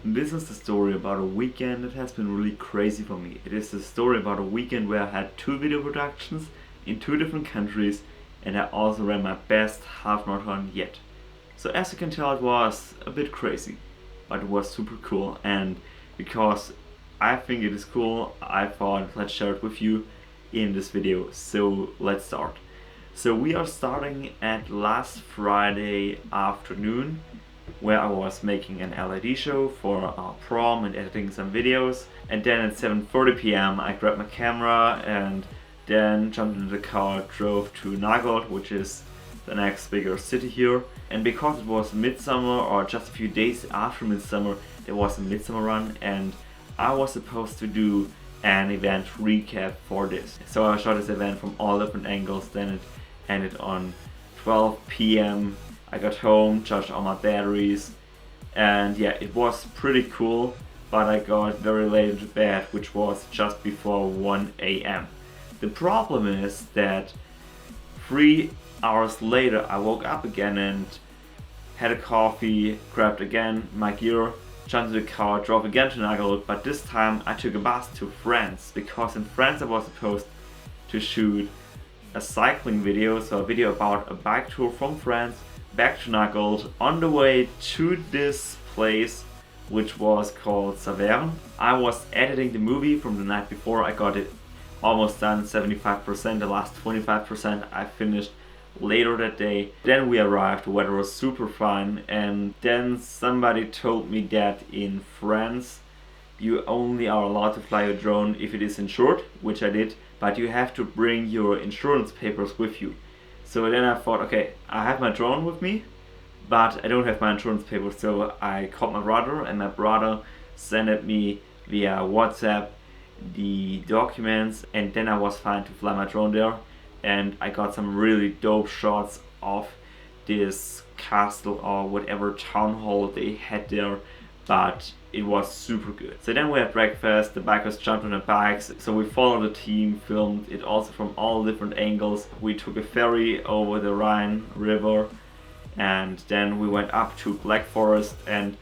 This is the story about a weekend that has been really crazy for me. It is the story about a weekend where I had 2 video productions in 2 different countries, and I also ran my best half marathon yet. So as you can tell, it was a bit crazy, but it was super cool, and because I think it is cool, I thought let's share it with you in this video. So let's start. So we are starting at last Friday afternoon, where I was making an LED show for our prom and editing some videos, and then at 7:30 p.m. I grabbed my camera and then jumped into the car, drove to Nagold, which is the next bigger city here. And because it was midsummer, or just a few days after midsummer, there was a midsummer run, and I was supposed to do an event recap for this. So I shot this event from all different angles, then it ended on 12 p.m. I got home, charged all my batteries, and yeah, it was pretty cool, but I got very late into bed, which was just before 1 a.m. The problem is that 3 hours later I woke up again and had a coffee, grabbed again my gear, jumped into the car, drove again to Nagold, but this time I took a bus to France, because in France I was supposed to shoot a cycling video, so a video about a bike tour from France back to Nagold. On the way to this place, which was called Saverne, I was editing the movie from the night before. I got it almost done, 75%, the last 25% I finished later that day. Then we arrived, the weather was super fine, and then somebody told me that in France you only are allowed to fly a drone if it is insured, which I did, but you have to bring your insurance papers with you. So then I thought, okay, I have my drone with me, but I don't have my insurance papers, so I called my brother, and my brother sent me via WhatsApp the documents, and then I was fine to fly my drone there, and I got some really dope shots of this castle or whatever town hall they had there, but it was super good. So then we had breakfast, the bikers jumped on the bikes, so we followed the team, filmed it also from all different angles. We took a ferry over the Rhine river, and then we went up to Black Forest, and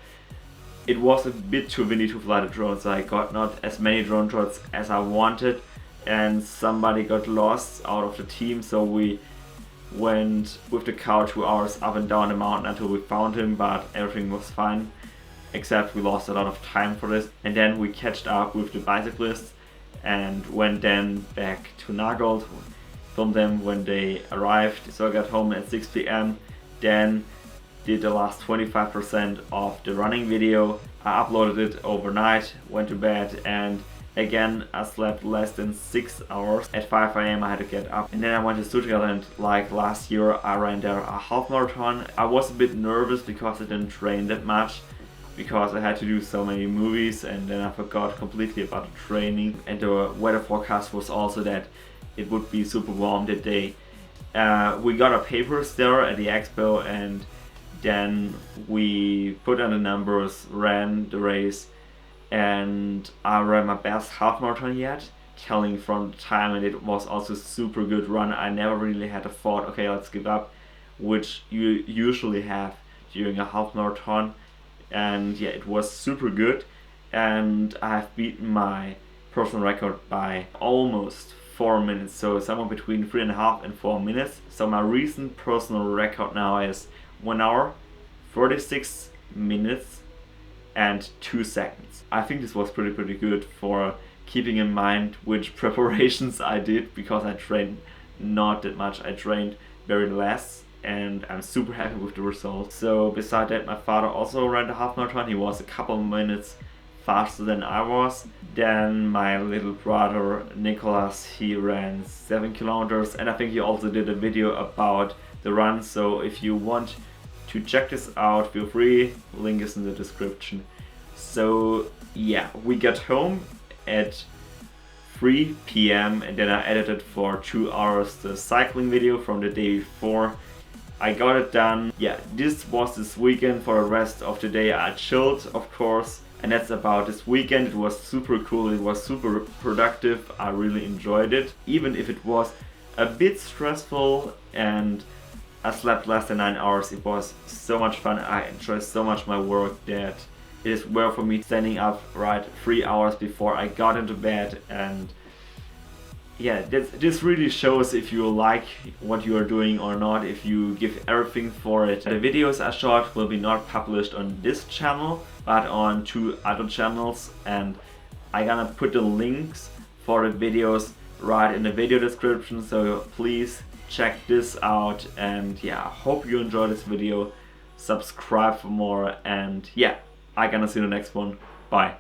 it was a bit too windy to fly the drone, so I got not as many drone shots as I wanted, and somebody got lost out of the team, so we went with the car 2 hours up and down the mountain until we found him, but everything was fine, except we lost a lot of time for this. And then we catched up with the bicyclists and went then back to Nagold, filmed them when they arrived. So I got home at 6 p.m, then did the last 25% of the running video. I uploaded it overnight, went to bed, and again I slept less than 6 hours. At 5 a.m. I had to get up, and then I went to Stuttgart, and like last year I ran there a half marathon. I was a bit nervous because I didn't train that much, because I had to do so many movies, and then I forgot completely about the training. And the weather forecast was also that it would be super warm that day. We got our papers there at the expo, and then we put on the numbers, ran the race, and I ran my best half marathon yet, telling from the time, and it was also super good run. I never really had a thought, okay, let's give up, which you usually have during a half marathon. And yeah, it was super good, and I have beaten my personal record by almost 4 minutes, so somewhere between 3.5 and 4 minutes. So my recent personal record now is 1 hour, 46 minutes and 2 seconds. I think this was pretty good for keeping in mind which preparations I did, because I trained not that much. I trained very less, and I'm super happy with the results. So beside that, my father also ran the half marathon. He was a couple of minutes faster than I was. Then my little brother Nicholas, he ran 7 kilometers, and I think he also did a video about the run. So if you want to check this out, feel free, link is in the description. So yeah, we got home at 3 p.m. and then I edited for 2 hours the cycling video from the day before. I got it done. Yeah, this was this weekend. For the rest of the day I chilled, of course, and that's about this weekend. It was super cool, it was super productive, I really enjoyed it, even if it was a bit stressful and I slept less than 9 hours. It was so much fun, I enjoyed so much my work that it is worth for me standing up right 3 hours before I got into bed. And yeah, this really shows if you like what you are doing or not, if you give everything for it. The videos I shot will be not published on this channel, but on 2 other channels, and I'm gonna put the links for the videos right in the video description, so please check this out. And yeah, hope you enjoyed this video, subscribe for more, and yeah, I'm gonna see you in the next one. Bye.